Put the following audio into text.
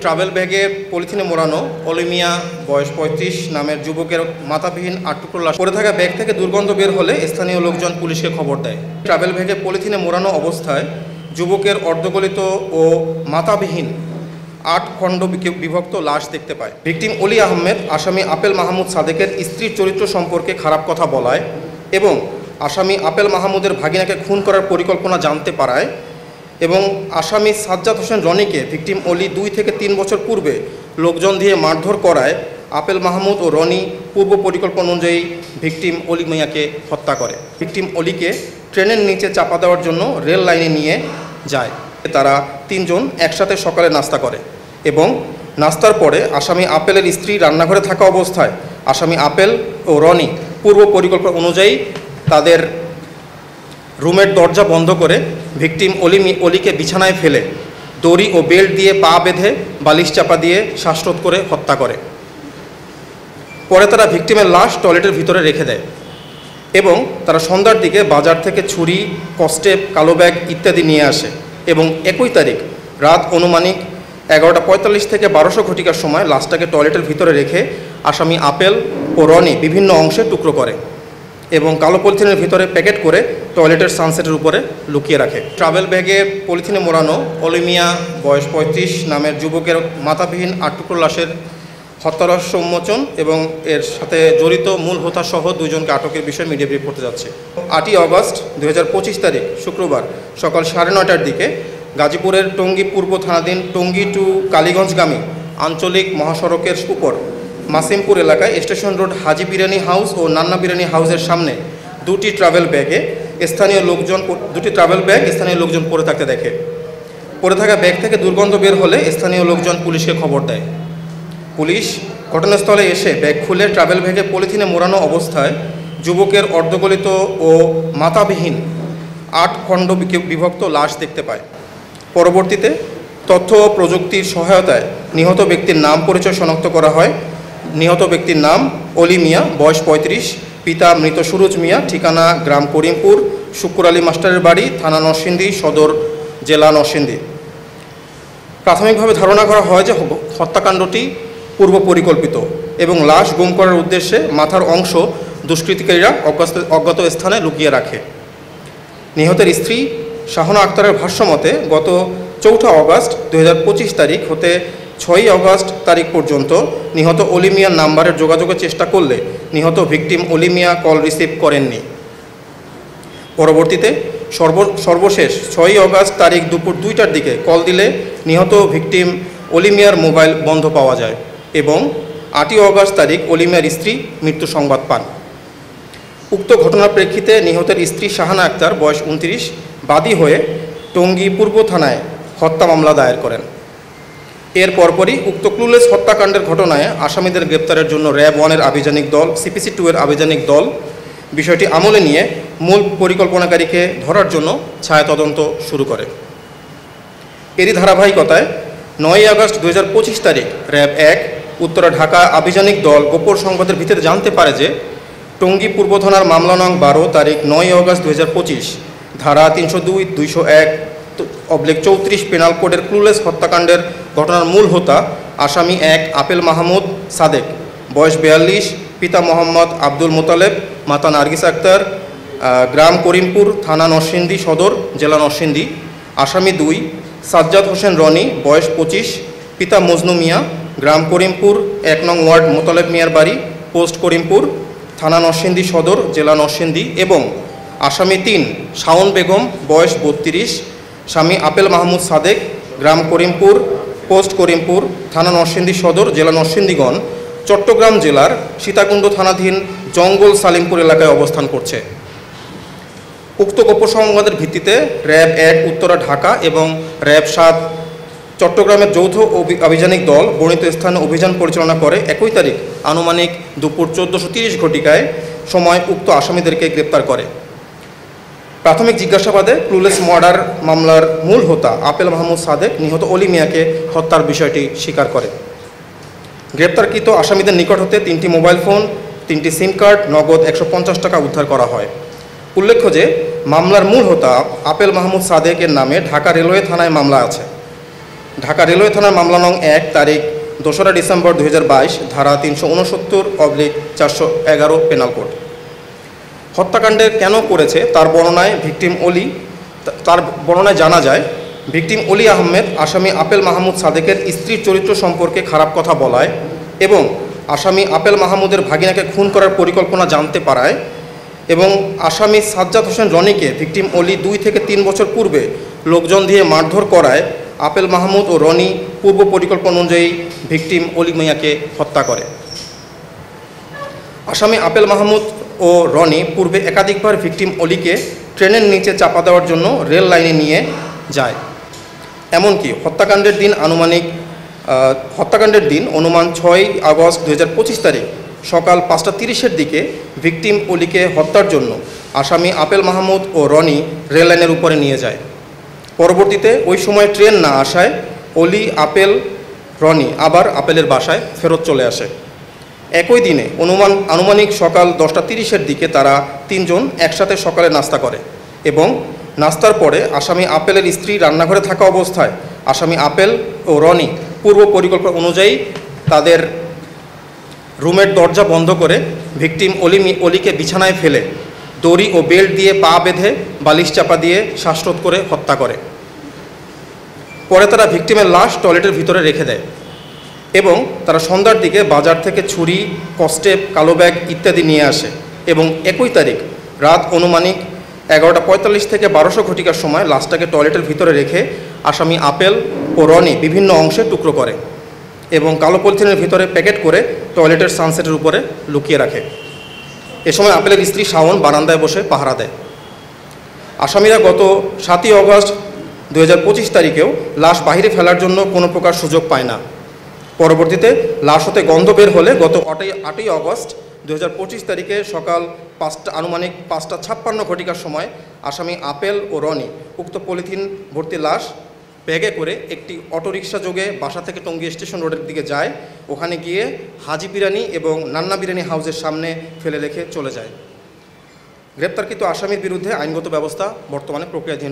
Travel ব্যাগে পলিথিনে মোড়ানো অলিমিয়া বয়স ৩৫ নামের যুবকের মাথাবিহীন ৮ টুকরো লাশ পড়ে থাকা ব্যাগ থেকে দুর্গন্ধ বের হলে স্থানীয় লোকজন পুলিশকে খবর দেয়। ট্রাভেল ব্যাগে পলিথিনে মোড়ানো অবস্থায় যুবকের অর্ধগলিত ও মাথাবিহীন ৮ খণ্ড বিভক্ত লাশ দেখতে পায়। ভিকটিম অলি আহমেদ আসামি আপেল মাহমুদ সাদেকের স্ত্রীর চরিত্র সম্পর্কে খারাপ কথা বলায় এবং আসামি আপেল মাহমুদের ভাগিনাকে খুন করার পরিকল্পনা জানতে পারায় এবং আসামি সাজ্জাদ হোসেন রনিকে ভিকটিম অলি ২ থেকে ৩ বছর পূর্বে লোকজন দিয়ে মারধর করায় আপেল মাহমুদ ও রনি পূর্ব পরিকল্পনা অনুযায়ী ভিকটিম অলি মিয়াকে হত্যা করে। ভিকটিম অলিকে ট্রেনের নিচে চাপা দেওয়ার জন্য রেল লাইনে নিয়ে যায়। তারা ৩ জন একসাথে সকালে নাস্তা করে এবং নাস্তার পরে আসামি আপেলের স্ত্রী রান্নাঘরে থাকা অবস্থায় আসামি আপেল ও রনি পূর্ব পরিকল্পনা অনুযায়ী তাদের রুমের দরজা বন্ধ করে ভিকটিম অলিকে বিছানায় ফেলে দড়ি ও বেল্ট দিয়ে পা বেঁধে বালিশ চাপা দিয়ে শ্বাসরোধ করে হত্যা করে। পরে তারা ভিকটিমের লাশ টয়লেটের ভিতরে রেখে দেয় এবং তারা সন্ধ্যার দিকে বাজার থেকে ছুরি, কস্টেপ, কালো ব্যাগ ইত্যাদি নিয়ে আসে এবং ২১ তারিখ রাত অনুমানিক ১১:৪৫ থেকে ১২০০ ঘটিকার সময় লাশটাকে টয়লেটের ভিতরে রেখে আসামি আপেল ও রনি বিভিন্ন অংশে টুকরো করে এবং কালো পলিথিনের ভিতরে প্যাকেট করে টয়লেটের সানসেটের উপরে লুকিয়ে রাখে। ট্রাভেল ব্যাগে পলিথিনে মোড়ানো অলিমিয়া বয়স ৩৫ নামের যুবকের মাথাবিহীন ৮ টুকরো লাশের হত্যা রহস্য উন্মোচন এবং এর সাথে জড়িত মূল হোতাসহ ২ জনকে আটকের বিষয়ে মিডিয়া ব্রিফ করতে যাচ্ছে। ৮ই অগস্ট ২০২৫ তারিখ শুক্রবার সকাল ৯:৩০টার দিকে গাজীপুরের টঙ্গী পূর্ব থানাধীন টঙ্গী টু কালীগঞ্জগামী আঞ্চলিক মহাসড়কের উপর মাসিমপুর এলাকায় স্টেশন রোড হাজি বিরিয়ানি হাউস ও নান্না বিরিয়ানি হাউসের সামনে দুটি ট্রাভেল ব্যাগ স্থানীয় লোকজন পড়ে থাকতে দেখে। পড়ে থাকা ব্যাগ থেকে দুর্গন্ধ বের হলে স্থানীয় লোকজন পুলিশকে খবর দেয়। পুলিশ ঘটনাস্থলে এসে ব্যাগ খুলে ট্রাভেল ব্যাগে পলিথিনে মোড়ানো অবস্থায় যুবকের অর্ধগলিত ও মাথাবিহীন ৮ খণ্ড বিভক্ত লাশ দেখতে পায়। পরবর্তীতে তথ্য ও প্রযুক্তির সহায়তায় নিহত ব্যক্তির নাম পরিচয় শনাক্ত করা হয়। নিহত ব্যক্তির নাম অলি মিয়া, বয়স ৩৫, পিতা মৃত সুরুজ মিয়া, ঠিকানা গ্রাম করিমপুর, শুক্কুর আলী মাস্টারের বাড়ি, থানা নরসিংদী সদর, জেলা নরসিংদী। প্রাথমিকভাবে ধারণা করা হয় যে হত্যাকাণ্ডটি পূর্ব পরিকল্পিত এবং লাশ গুম করার উদ্দেশ্যে মাথার অংশ দুষ্কৃতিকারীরা অজ্ঞাত স্থানে লুকিয়ে রাখে। নিহতের স্ত্রী শাহনা আক্তারের ভাষ্যমতে গত ৪ অগস্ট ২০২৫ তারিখ হতে ৬ অগস্ট তারিখ পর্যন্ত নিহত অলি মিয়ার নাম্বারের যোগাযোগের চেষ্টা করলে নিহত ভিকটিম অলি মিয়া কল রিসিভ করেননি। পরবর্তীতে সর্বশেষ ৬ অগস্ট তারিখ দুপুর ২টার দিকে কল দিলে নিহত ভিকটিম অলি মিয়ার মোবাইল বন্ধ পাওয়া যায় এবং ৮ই অগস্ট তারিখ অলি মিয়ার স্ত্রী মৃত্যু সংবাদ পান। উক্ত ঘটনার প্রেক্ষিতে নিহতের স্ত্রী শাহানা আক্তার বয়স ২৯ বাদী হয়ে টঙ্গী পূর্ব থানায় হত্যা মামলা দায়ের করেন। এর পরপরই উক্ত ক্লুলেস হত্যাকাণ্ডের ঘটনায় আসামিদের গ্রেপ্তারের জন্য র্যাব 1-এর আভিযানিক দল, CPC 2-এর আভিযানিক দল বিষয়টি আমলে নিয়ে মূল পরিকল্পনাকারীকে ধরার জন্য ছায়া তদন্ত শুরু করে। এরই ধারাবাহিকতায় ৯ আগস্ট ২০২৫ তারিখ র্যাব ১ উত্তরা ঢাকা আভিযানিক দল গোপন সংবাদের ভিত্তিতে জানতে পারে যে টঙ্গী পূর্ব থানার মামলা নং ১২ তারিখ ৯ আগস্ট ২০২৫ ধারা ৩০২, ২০১/34 পেনাল কোডের ক্লুলেস হত্যাকাণ্ডের ঘটনার মূল হোতা আসামি ১ আপেল মাহমুদ সাদেক, বয়স ৪২, পিতা মোহাম্মদ আব্দুল মোতালেব, মাতা নার্গিস আক্তার, গ্রাম করিমপুর, থানা নরসিংদী সদর, জেলা নরসিংদী। আসামি ২ সাজ্জাদ হোসেন রনি, বয়স ২৫, পিতা মজনু মিয়া, গ্রাম করিমপুর, ১ নং ওয়ার্ড মোতালেব মিয়ার বাড়ি, পোস্ট করিমপুর, থানা নরসিংদী সদর, জেলা নরসিংদী। এবং আসামি ৩ শাওন বেগম, বয়স ৩২, স্বামী আপেল মাহমুদ সাদেক, গ্রাম করিমপুর, পোস্ট করিমপুর, থানা নরসিংদী সদর, জেলা নরসিংদীগঞ্জ, চট্টগ্রাম জেলার সীতাকুণ্ড থানাধীন জঙ্গল সালিমপুর এলাকায় অবস্থান করছে। উক্ত গোপন সংবাদের ভিত্তিতে র্যাব ১ উত্তরা ঢাকা এবং র্যাব ৭ চট্টগ্রামের যৌথ আভিযানিক দল বর্ণিত স্থানে অভিযান পরিচালনা করে ২১ তারিখ আনুমানিক দুপুর ১৪:৩০ ঘটিকায় সময় উক্ত আসামিদেরকে গ্রেপ্তার করে। প্রাথমিক জিজ্ঞাসাবাদে ক্লুলেস মার্ডার মামলার মূল হোতা আপেল মাহমুদ সাদেক নিহত অলি মিয়াকে হত্যার বিষয়টি স্বীকার করে। গ্রেপ্তারকৃত আসামিদের নিকট হতে ৩টি মোবাইল ফোন, 3টি সিম কার্ড, নগদ ১৫০ টাকা উদ্ধার করা হয়। উল্লেখ্য যে মামলার মূল হোতা আপেল মাহমুদ সাদেকের নামে ঢাকা রেলওয়ে থানায় মামলা আছে। ঢাকা রেলওয়ে থানার মামলা নং 1 তারিখ 2রা ডিসেম্বর 2022 ধারা 369/411 পেনাল কোড। হত্যাকাণ্ডের কেন করেছে তার বর্ণনায় জানা যায়, ভিকটিম অলি আহমেদ আসামি আপেল মাহমুদ সাদেকের স্ত্রীর চরিত্র সম্পর্কে খারাপ কথা বলায় এবং আসামি আপেল মাহমুদের ভাগিনাকে খুন করার পরিকল্পনা জানতে পারায় এবং আসামি সাজ্জাদ হোসেন রনিকে ভিকটিম অলি 2 থেকে 3 বছর পূর্বে লোকজন দিয়ে মারধর করায় আপেল মাহমুদ ও রনি পূর্ব পরিকল্পনা অনুযায়ী ভিকটিম অলি মিয়াকে হত্যা করে। আসামি আপেল মাহমুদ ও রনি পূর্বে একাধিকবার ভিকটিম অলিকে ট্রেনের নিচে চাপা দেওয়ার জন্য রেল লাইনে নিয়ে যায়। এমনকি হত্যাকাণ্ডের দিন অনুমান 6 আগস্ট 2025 তারিখ সকাল 5:30 দিকে ভিকটিম অলিকে হত্যার জন্য আসামি আপেল মাহমুদ ও রনি রেল লাইনের উপরে নিয়ে যায়। পরবর্তীতে ওই সময় ট্রেন না আসায় অলি, আপেল, রনি আবার আপেলের বাসায় ফেরত চলে আসে। একই দিনে আনুমানিক সকাল 10:30 দিকে তারা 3 জন একসাথে সকালে নাস্তা করে এবং নাস্তার পরে আসামি আপেলের স্ত্রী রান্নাঘরে থাকা অবস্থায় আসামি আপেল ও রনি পূর্ব পরিকল্পনা অনুযায়ী তাদের রুমের দরজা বন্ধ করে ভিকটিম অলিকে বিছানায় ফেলে দড়ি ও বেল্ট দিয়ে পা বেঁধে বালিশ চাপা দিয়ে শ্বাসরোধ করে হত্যা করে। পরে তারা ভিকটিমের লাশ টয়লেটের ভিতরে রেখে দেয় এবং তারা সন্ধ্যার দিকে বাজার থেকে ছুরি, কস্টেপ, কালো ব্যাগ ইত্যাদি নিয়ে আসে এবং একই তারিখ রাত অনুমানিক 11:45 থেকে 1200 ঘটিকার সময় লাশটাকে টয়লেটের ভিতরে রেখে আসামি আপেল ও রনি বিভিন্ন অংশে টুকরো করে এবং কালো পলিথিনের ভিতরে প্যাকেট করে টয়লেটের সানসেটের উপরে লুকিয়ে রাখে। এ সময় আপেলের স্ত্রী শাওন বারান্দায় বসে পাহারা দেয়। আসামিরা গত 7 আগস্ট 2025 তারিখেও লাশ বাহিরে ফেলার জন্য কোনো প্রকার সুযোগ পায় না। পরবর্তীতে লাশ হতে গন্ধ বের হলে গত 8 আগস্ট 2025 তারিখে সকাল আনুমানিক 5:56 ঘটিকার সময় আসামি আপেল ও রনি উক্ত পলিথিন ভর্তি লাশ ব্যাগে করে একটি অটোরিকশা যোগে বাসা থেকে টঙ্গী স্টেশন রোডের দিকে যায়। ওখানে গিয়ে হাজি বিরিয়ানি এবং নান্না বিরিয়ানি হাউসের সামনে ফেলে রেখে চলে যায়। গ্রেপ্তারকৃত আসামির বিরুদ্ধে আইনগত ব্যবস্থা বর্তমানে প্রক্রিয়াধীন রয়েছে।